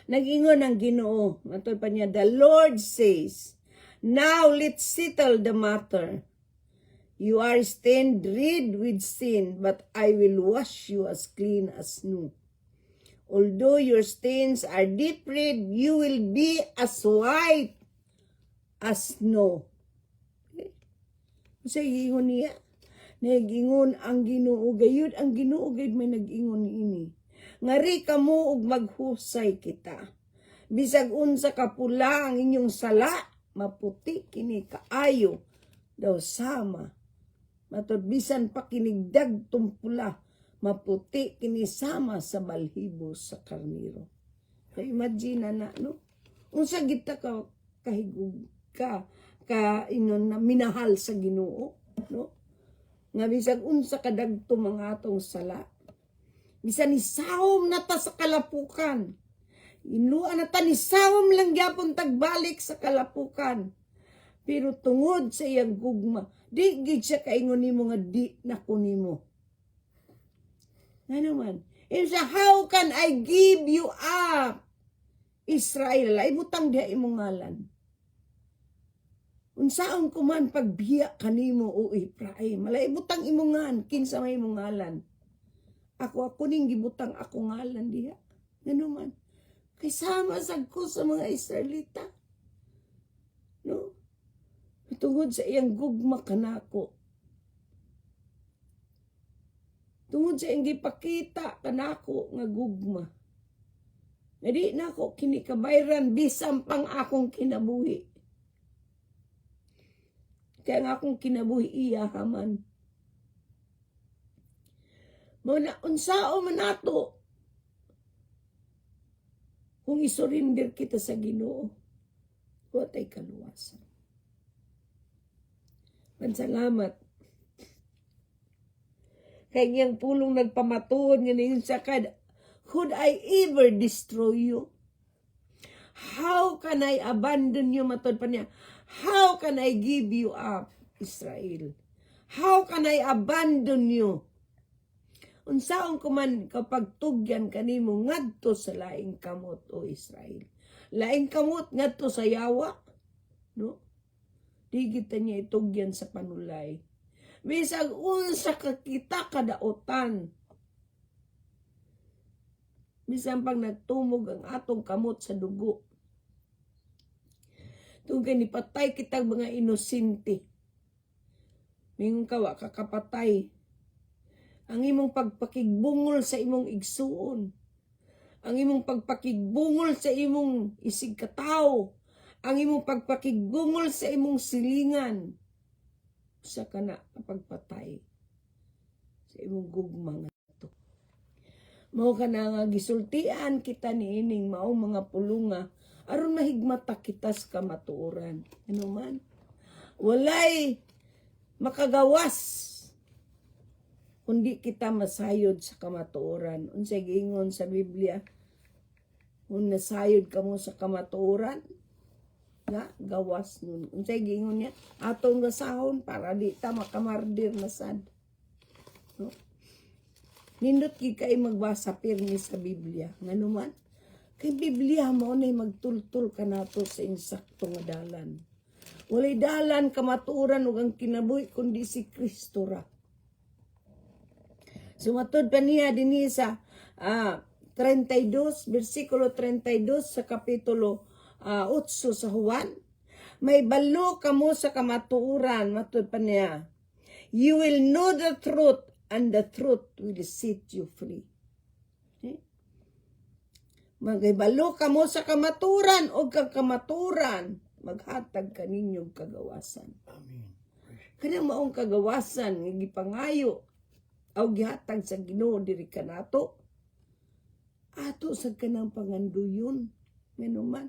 Nag-ingon ang Ginoo, matod pa niya, the Lord says, now let's settle the matter. You are stained red with sin, but I will wash you as clean as new. Although your stains are deep red, you will be as white as snow. Sa ingon niya, nag-ingon ang Ginoo, gayud ang Ginoo gayud may nag-ingon ini. Ngari kamo og maghusay kita. Bisag unsa ka pula ang inyong sala, maputi kini kaayo daw sama. Matod bisan pa kinigdag tumpula, maputi kini sama sa balhibo sa karniro. So imagine na, no? Unsa kita ka kahigug ka inon na minahal sa Ginoo, no? Nga bisag unsa kadagto mga atong sala. Bisan nisawom na ta sa kalapukan. Inuan na ta nisawom lang gyapon tagbalik sa kalapukan. Pero tungod sa iyang gugma, di gid siya kaingon nimo nga di na kunimo. Nga naman, how can I give you up? Israel, ay butang diha imong ngalan. Unsaon ko man pagbiya kanimo o Efraim, malay butang imong ngan, kinsa may imong ngalan. Ako ning gibutang ako ngalan diha. Nga naman, kay sama sad ko sa mga Israelita. No? Tungod sa iyang gugma kanako. Tungod sa iyang gipakita kanako nga gugma. Nga di na ako kinikabayran bisan pang akong kinabuhi. Kaya nga akong kinabuhi iya haman. Mo na unsao man nato kung isurrender kita sa Ginoo, watay kaluwasan. Mansalamat. Kay ngayang pulong nagpamatuod nga ninyo sa kad, could I ever destroy you? How can I abandon you? Matod pa niya. How can I give you up, Israel? How can I abandon you? Unsaon ko man kapag tugyan kanimo ngadto sa laing kamot, o Israel. Laing kamot ngadto sa yawa, no? Di kita niya itugyan sa panulay. Bisag unsa ka kita kadaotan. Bisan pag nagtumog ang atong kamot sa dugo. Tungkay ni patay kitag mga inosente. Mingon ka wa kakapatay. Ang imong pagpakigbungol sa imong igsuon. Ang imong pagpakigbungol sa imong isig katao. Ang imong pagpakigbungol sa imong silingan. Sa kana pagpatay. Sa imong gugmang ato. Mao ka na nga gisultian kita niining mao mga pulunga. Aron mahigmata kita sa kamatuoran. Ano man? Walay makagawas. Kundi kita masayod sa kamatuoran. Unsay giingon sa Biblia, kung nasayod ka mo sa kamatuoran, nga gawas nun. Unsay giingon niya, atong gasahon para di ta makamardir na sad. No? Nindot gid kay magbasa pirmi sa Biblia. Ngano man? Kay Biblia mo na magtultul ka nato sa insakto nga dalan. Walay dalan kamatuoran ug ang kinabuhi kundi si Kristo ra. Sumatod pa niya dinhi sa 32, versikulo 32 sa kapitulo 8 sa Juan. May balo kamo sa kamatuoran, matod pa niya. You will know the truth and the truth will set you free. Okay? Magibalo kamo sa kamaturan o kang kamaturan, maghatag kaninyong kagawasan. Amen. Kanang maong kagawasan, nga gipangayo, aw gihatag sa Ginoo diri kanato ato sa kanang panganduyon menuman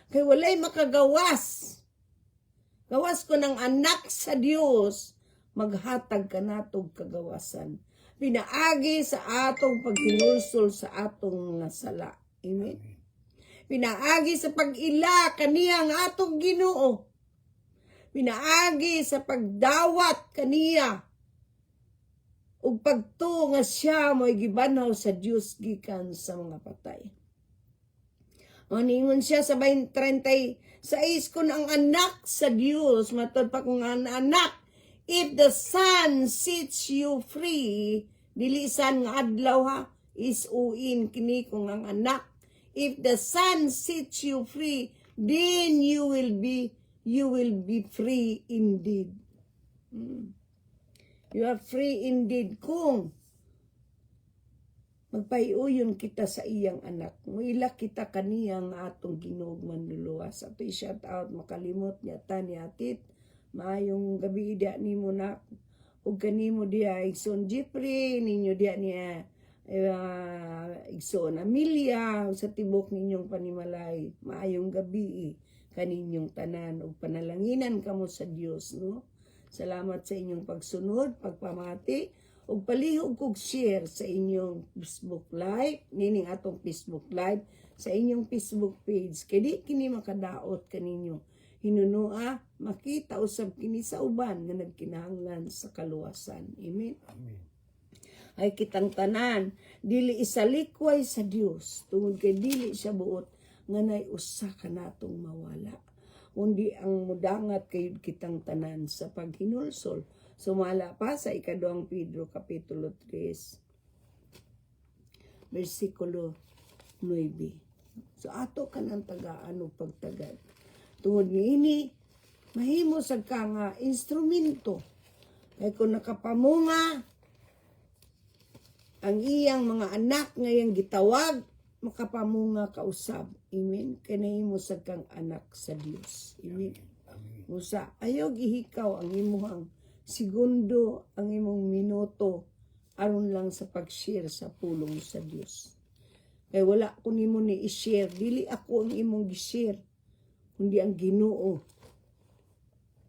kay walay makagawas ko ng anak sa Dios maghatag kanatog kagawasan pinaagi sa atong paghinulsol sa atong nasala. Amen. Pinaagi sa pag-ila kaniya nga atong Ginoo, pinaagi sa pagdawat kaniya ug pagtuo nga siya mo'y gibanaw sa Dios gikan sa mga patay. Maningon siya sa 36 kung ang anak sa Dios, matod pa kung ang anak, if the Son sets you free, dilisan nga adlaw ha, is uin kini kung ang anak. If the Son sets you free, then you will be free indeed. You are free indeed kung magpaiuyon kita sa iyang anak. Muila kita kaniya nga atong Ginoo manluluwas. Ato i-shout out, makalimot niya ta ni atit. Maayong gabi dia nimo na. Ug kanimo dia Igsoon Jeffrey, ninyo dia niya Igsoon Amelia, sa tibok ninyong panimalay. Maayong gabi kaninyong tanan. Ug panalanginan kamo sa Dios, no? Salamat sa inyong pagsunod, pagpamati, ug palihog kog share sa inyong Facebook Live, nining atong Facebook Live, sa inyong Facebook page. Kaya di kini makadaot kaninyo. Hinunua, makita usab kini sa uban nga nagkinahanglan sa kaluwasan. Amen. Amen. Ay kitang tanan, dili isalikway sa Dios, tungod kay dili siya buot, nga nay usa ka natong mawala. Kundi ang mudangat kayo kitang tanan sa paghinulsol. Sumala pa sa ikaduang Pedro kapitulo 3 versikulo 9. So ato ka ng tagaan o pagtagad. Tungod niini, mahimo sa ka nga instrumento. Kaya kung nakapamunga ang iyang mga anak ngayang gitawag, makapamunga kausab. Amen. Kanahimo sa kang anak sa Dios. Amen. Amen. Musa, ayaw gihikaw ang imuhang segundo, ang imong minuto aron lang sa pag-share sa pulong sa Dios. Kaya wala ko nimo ni i-share, dili ako ang imong gi-share, kundi ang Ginoo.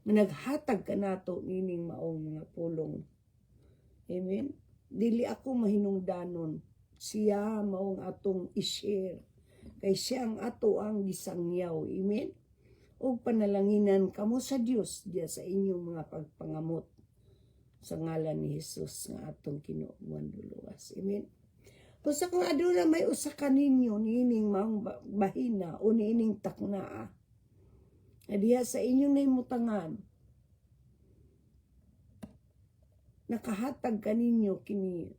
Naghatag ka nato nining maong mga pulong. Amen. Dili ako mahinungdanon, siya maong atong i-share. Kay siya ang ato ang gisangyaw. Amen. O panalanginan kamo sa Dios diya sa inyong mga pagpangamot sa ngalan ni Jesus nga atong Ginoo manluluwas. Amen. Basta kung aduna may usa ka ninyo nining maong bahina o nining taknaa, diha sa inyong nahimutangan, nakahatag ka ninyo kini,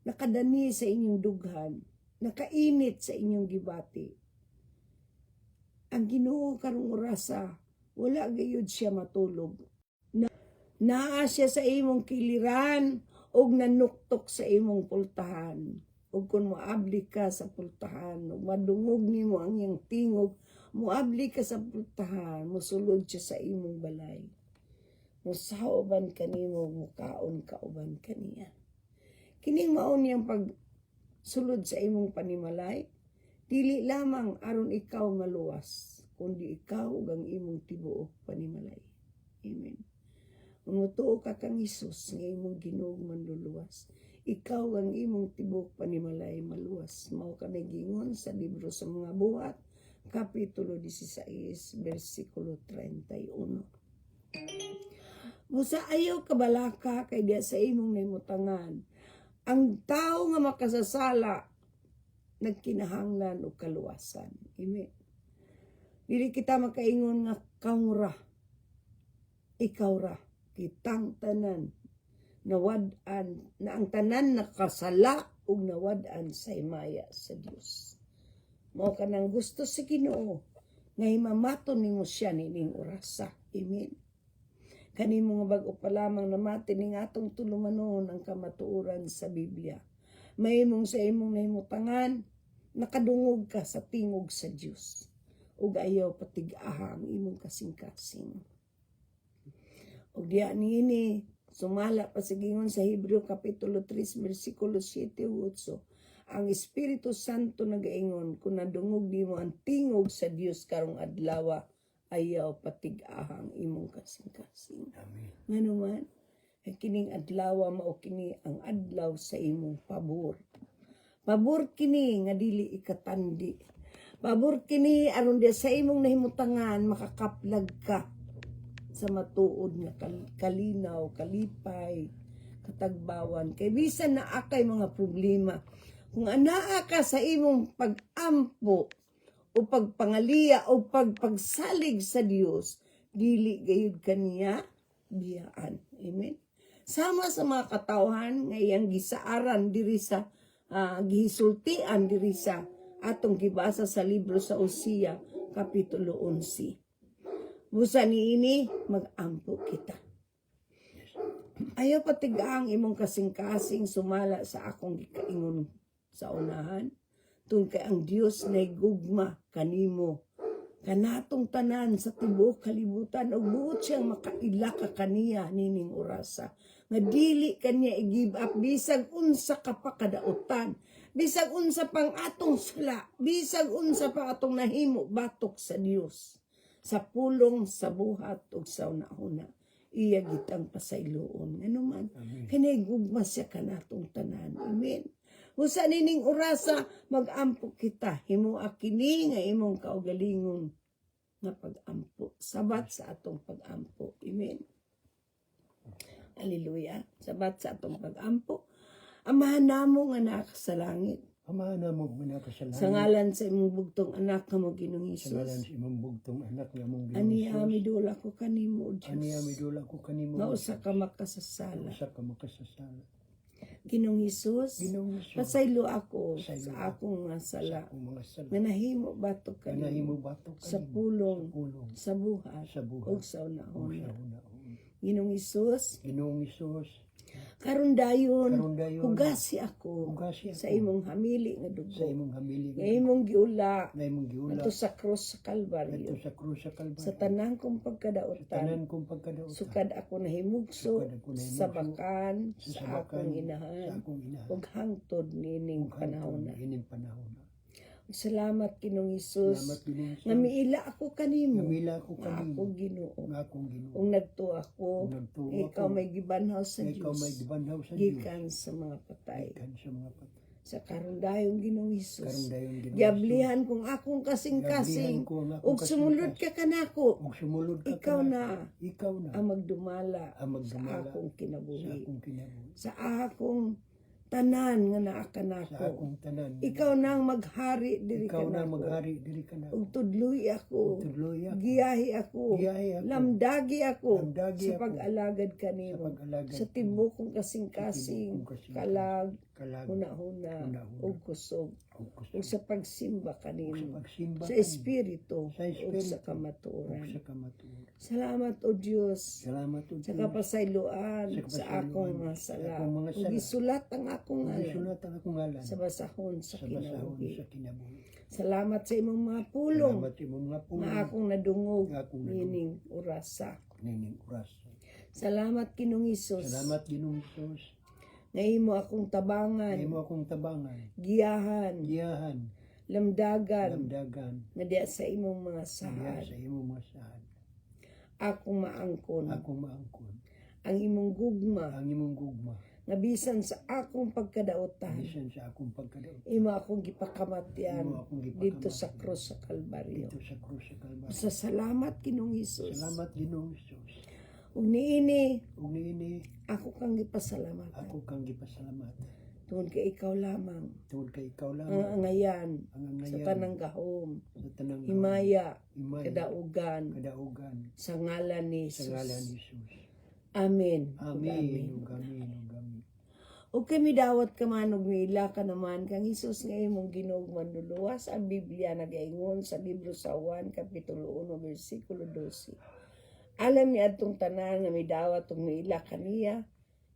nakadani sa inyong dughan, nakainit sa inyong gibati. Ang Ginoo karong orasa, wala gayud siya matulog. Naa siya sa imong kiliran og nanuktok sa imong pultahan. Ug kung moabli ka sa pultahan, ug madungog nimo ang iyang tingog, moabli ka sa pultahan, mosulod siya sa imong balay. Musaoban kanimo, mukaon kauban kaniya. Kining mao niyang pagsulod sa imong panimalay, dili lamang aron ikaw maluwas, kundi ikaw ug ang imong tibuok panimalay. Amen. Kung mutuo ka kang Hesus nga imong Ginoo manluluwas, ikaw ang imong tibok panimalay maluwas. Mao ka nagingon sa libro sa mga buhat, kapitulo 16, versikulo 31. Musa ayaw kabalaka kay diya sa imong nahimutangan. Ang tao nga makasasala, nagkinahanglan o kaluwasan. Amen. Dili kita makaingon nga kaura, ikaw ra, kitang tanan, nawad-an, na ang tanan nakasala ug nawad-an sa himaya sa Dios. Mao ka nang gusto sa Ginoo nga himamaton nimo siya nining orasa. Amen. Kanimo nga bag-o pa lamang namati ning atong tulumanon ang kamatuoran sa Biblia. Mahimong sa imong nahimutangan, nakadungog ka sa tingog sa Dios. Ug ayaw patig-aha ang imong kasing-kasing. Ug diya niini sumala pa sa gingon sa Hebreo kapitulo 3 bersikulo 7 ug 8. Ang Espiritu Santo nagaingon kung nadungog nimo ang tingog sa Dios karong adlaw, ayaw patig-aha ang imong kasing-kasing. Amen. Manuman, ang kining adlaw mao kini ang adlaw sa imong pabor. Pabor kini nga dili ikatandi. Pabor kini aron diya sa imong nahimutangan makakaplag ka sa matuod nga kalinaw, kalipay, katagbawan. Kay bisan na akay mga problema, kung anaa ka sa imong pag-ampo o pagpangaliya o pagpagsalig sa Dios, dili gayud kaniya biyaan. Amen. Sama sa mga katawhan nga iyang gisaaran diri sa gihisultian diri sa atong gibasa sa libro sa Osea kapitulo 11. Busa niini mag-ampo kita. Ayaw patigaang imong kasing-kasing sumala sa akong gikaingon sa unahan. Tun kay ang Dios na gugma kanimo. Kanatong tanan sa tibuok kalibutan ug buot siyang makaila ka kaniya nining orasa. Nga dili kaniya i-give up bisag unsa ka pa kadautan. Bisag unsa pang atong sala. Bisag unsa pang atong nahimo batok sa Dios. Sa pulong, sa buhat, ug sa una-una. Iya gitang pasayloon. Ano man, kanay gugma siya kanatong tanan. Amen. Usa nining orasa, mag-ampo kita. Himuak kini nga imong kaugalingon nga pag-ampo. Sabat sa atong pag-ampo. Amen. Hallelujah. Sabat sa atong pag-ampo. Amahan namo nga naka sa langit. Amahan na mo manapasalanan. Sa ngalan sa imong bugtong anak nga mo Ginoong Sa ngalan Hesus. sa imong bugtong anak nga mong Ani Ginoo ami Hesus. dula ko kanimo o Ani Diyos. amidula ko kanimo. Nga usa ka makasasala. Usa ka makasasala. Ginoong Hesus. Ginoong Hesus. Pasaylo ako Pasaylo sa akong mga sala. Kung mga sala. Nga nahimo batok Kanahimo kanimo batok sa kanimo. pulong, Sa pulong. sa buhat, Sa buhat. o sa O unahon. sa hunahon. Ginong Isus, Ginoong Isus, karon dayon karon dayon hugasi ako hugasi sa ako imong hamili nga sa dugo. imong hamili Nga imong giula nga imong giula ato sa krus sa ngadto Kalbaryo. sa krus sa Kalbaryo. Sa tanan kong Sa pagkadaotan, tanan kong pagkadaotan. sukad ako nahimugso Sukad ako nahimugso sa bakan sa sa sabakan akong sa inahan akong inahan. ug hangtod nining panahon na. Ining panahon na. Salamat Kinong Isus Salamat Ginoong Isus. nga miila ako kanimo Namila ko nga kanimo. ako Ginoo. Nga akong Ginoo. Ug nagtuo ako, Kung nagtuo ikaw ako, may gibanhaw sa ikaw may Dios gibanhaw sa Diyos. gikan sa mga patay. Gikan sa mga patay. Sa karon dayong Ginong Karon Isus. dayon Ginoong Giablihan kong akong Isus. kasing-kasing Gablihan ko ang akong ug sumulod kasing-kasing. ka kanako Ug sumulod ka Ikaw kanako. na Ikaw na ang magdumala ang magdumala sa akong sa kinabuhi. akong kinabuhi. Sa akong tanan nga naa Sa kanako. akong tanan. Ikaw na ang maghari diri Ikaw na kanako. maghari diri ka na. Ug tudloy ako. Tudloy ako. Giyahi ako. Giyahi ako. Lamdagi ako Lamdagi sa ako. pag-alagad Sa kanimo. pag-alagad Sa tibuok kong kasing-kasing, kasing-kasing, kalag, kalag, huna-huna, huna-huna, ug kusog. ug gusto. Ug sa pagsimba Ug sa kanimo. pagsimba Sa kanimo. espiritu Sa ug espiritu, sa ug kamatuoran. sa kamatuoran. Salamat o Dios Salamat o sa Diyos. kapasayloan Sa sa kapasayloan, akong mga sa sala. akong mga Ug sala. isulat ang akong ngalan Isulat ang akong ngalan sa basahon sa sa basahon kinabuhi. sa kinabuhi. Salamat sa imong mga pulong Salamat sa imong mga pulo. na akong nadungog Nga akong nadungog. nining orasa. Nining oras. Salamat Kinong Isus Salamat Ginoong Isus. nga imo akong tabangan, Imo akong tabangan, giyahan, giyahan, lamdagan damdagan, nga diya sa imong mga diya sahad. sa imong mga sahad. Akong maangkon Akong maangkon. ang imong gugma Ang imong gugma. nga bisan sa akong pagkadaotan. Bisan sa akong pagkadaot. Imo akong gipakamatyan Imo akong gipakamatyan. dito sa krus sa Kalbaryo. Dito sa krus sa Kalbaryo. Sa salamat Kinong Isus. Salamat Ginoong Isus. Ug niini Ug niini ako kang gipasalamatan. ako kang gipasalamatan. Tungod kay ikaw lamang Tungod kay ikaw ang lamang angayan ang sa angayan tanang gahom, sa tanang himaya, himay, kadaugan kadaugan sa ngalan ni sa Jesus. ngalan ni Jesus. Amen. Ug Amen. Ug amen. Ug amen. Ug kami dawat ka man ug mila ka naman kang Hesus nga imong Ginoong manluluwas ang Biblia nagaingon sa libro sa Juan kapitulo 1 bersikulo 12. Alam niya adtong tanan nga midawat ug mila kaniya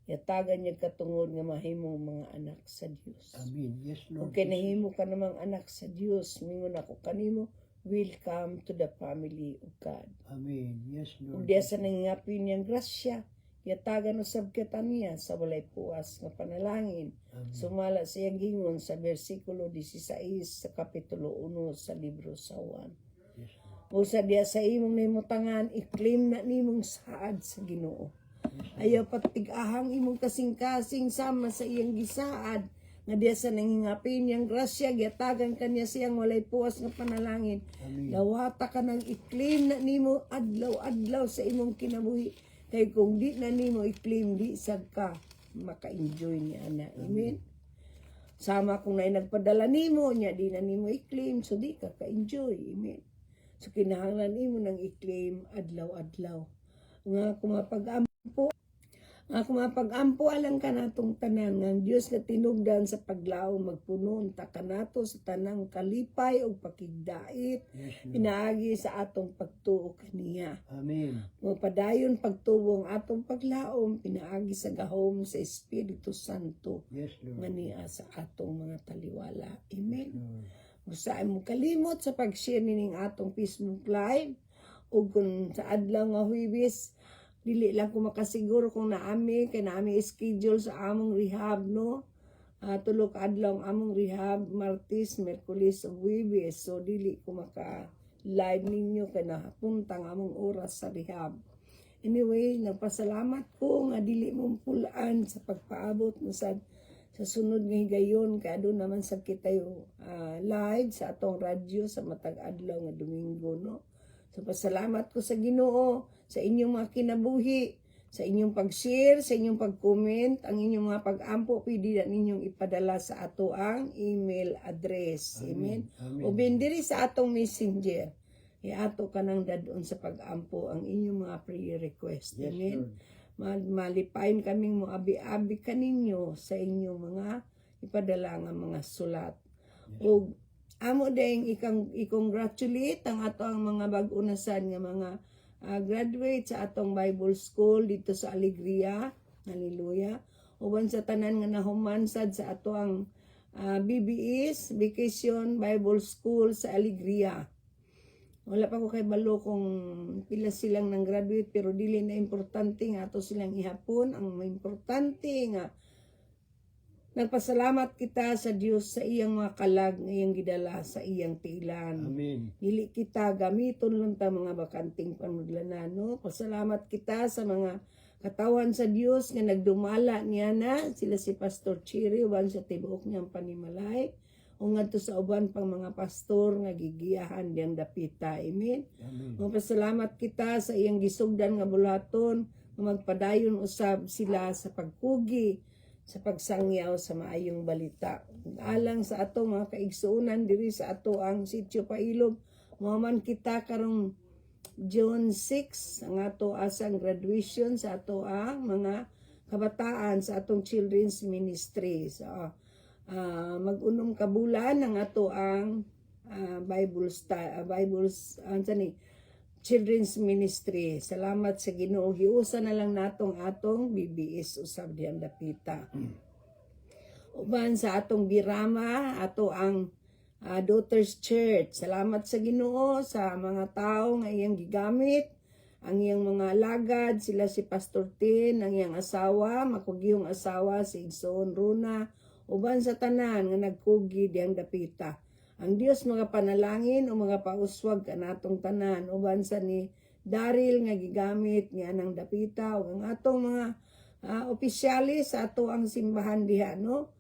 yatagan niya katungod nga mahimong mga anak sa Dios. Amen. Yes, Ug Lord. kay nahimo ka namang anak sa Dios, mingon ako kanimo, welcome to the family of God. Amen. Yes, Ug Lord. diya sa nangingapin niyang grasya, yatagan usab kita niya sa walay puas nga panalangin. Amen. Sumala sa iyang gingon sa bersikulo 16 sa kapitulo 1 sa libro sa Juan. Yes, Lord. O sa diya sa imong nahimutangan, i-claim na nimong saad sa Ginoo. Ayaw patig-ahang imong kasing-kasing sama sa iyang gisaad nga diya sa nangingapin niyang grasya, gyatagan kaniya siyang walay puwas nga panalangin. Amen. Lawata ka nang i-claim na nimo adlaw-adlaw sa imong kinabuhi. Kay kung di na nimo i-claim, di sad ka maka-enjoy ni ana. Amen. Sama kung na nagpadala nimo nya di na nimo i-claim, so di ka ka-enjoy. Amen. So kinahanglan nimo nang i-claim adlaw-adlaw. Nga kumapag-ampo alang ka natong tanan nga ang Dios nga tinugdan sa paglaom magpuno unta kanato sa tanang kalipay o pakigdait Yes, Lord. pinaagi sa atong pagtuo kaniya. Amen. Mapadayon pagtuo ang atong paglaom pinaagi sa gahom sa Espiritu Santo Yes, nga Lord. niya sa atong mga taliwala. Amen. Lord. Gusto mo kalimot sa pag-share nining atong Facebook Live o kung sa adlaw nga Huwebes dili lang ko makasiguro kung naami kay naami schedule sa among rehab no. Tulo ka adlaw ang among rehab Martes, Miyerkules ug Huwebes. So dili ko maka live ninyo kay napunta ang among oras sa rehab. Anyway, nagpasalamat ko nga dili mo pulaan sa pagpaabot mo sa sunod nga higayon kay adun naman sa kita yung live sa atong radyo sa matag adlaw nga Domingo no. So pasalamat ko sa Ginoo sa inyong mga kinabuhi, sa inyong pag-share, sa inyong pag-comment, ang inyong mga pag-ampo pwede na ninyong ipadala sa ato ang email address. Amen. Amen. O bindiri sa atong messenger. Iato ka nang dadon sa pag-ampo ang inyong mga prayer request. Yes, Amen. Lord. Malipayon kaming mo abi-abi kaninyo sa inyong mga ipadala nga mga sulat. O amo dayong i-congratulate ang ato ang mga bag-unasan nga mga graduate sa atong Bible School dito sa Alegria. Hallelujah. Uban sa tanan nga nahumansad sa ato ang BBS, Vacation Bible School sa Alegria. Wala pa ko kay balo kung pila silang nang graduate, pero dili na importante nga ato silang ihapon. Ang importante nga nagpasalamat kita sa Dios sa iyang mga kalag nga iyang gidala sa iyang tiilan. Amen. Dili kita gamiton lang ta mga bakanting panudlanan, no? Pasalamat kita sa mga katawan sa Dios nga nagdumala niya na, sila si Pastor Chiri uban sa tibuok niyang panimalay, o ngadto sa uban pang mga pastor nga gigiyahan diyang dapita. Amen. Amen. Magpasalamat kita sa iyang gisugdan nga bulaton nga magpadayon usab sila sa pagkugi sa pagsangyaw sa maayong balita. Alang sa ato mga kaigsuunan diri sa ato ang Sitio Pailog, man kita karong June 6 ang ato asang graduation sa ato ang mga kabataan sa atong children's ministry. So, mag-unom ka bulan ang ato ang children's ministry. Salamat sa Ginoo. Hiusa na lang natong atong BBS usab diyang dapita. Uban sa atong birama, ato ang Daughters Church. Salamat sa Ginoo sa mga tao nga iyang gigamit. Ang iyang mga alagad, sila si Pastor Tin, ang iyang asawa, makugihong asawa si Igsoon Runa, uban sa tanan nga nagkugi diyang dapita. Ang Dios mga panalangin o mga pauswag kanatong tanan uban sa ni Daryl nga gigamit niya ng dapita o ang atong mga opisyalis sa ato ang simbahan diha, no?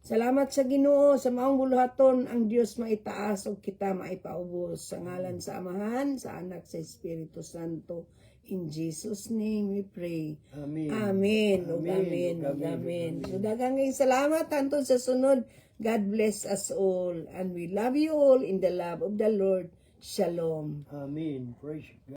Salamat sa Ginoo sa maong buluhaton ang Dios maitaas o kita maipaubos sa ngalan sa Amahan, sa Anak, sa Espiritu Santo. In Jesus' name we pray. Amen. Amen. Ug Amen. amen. Ug amen. So daghang salamat hantod sa sunod. God bless us all, and we love you all in the love of the Lord. Shalom. Amen. Praise God.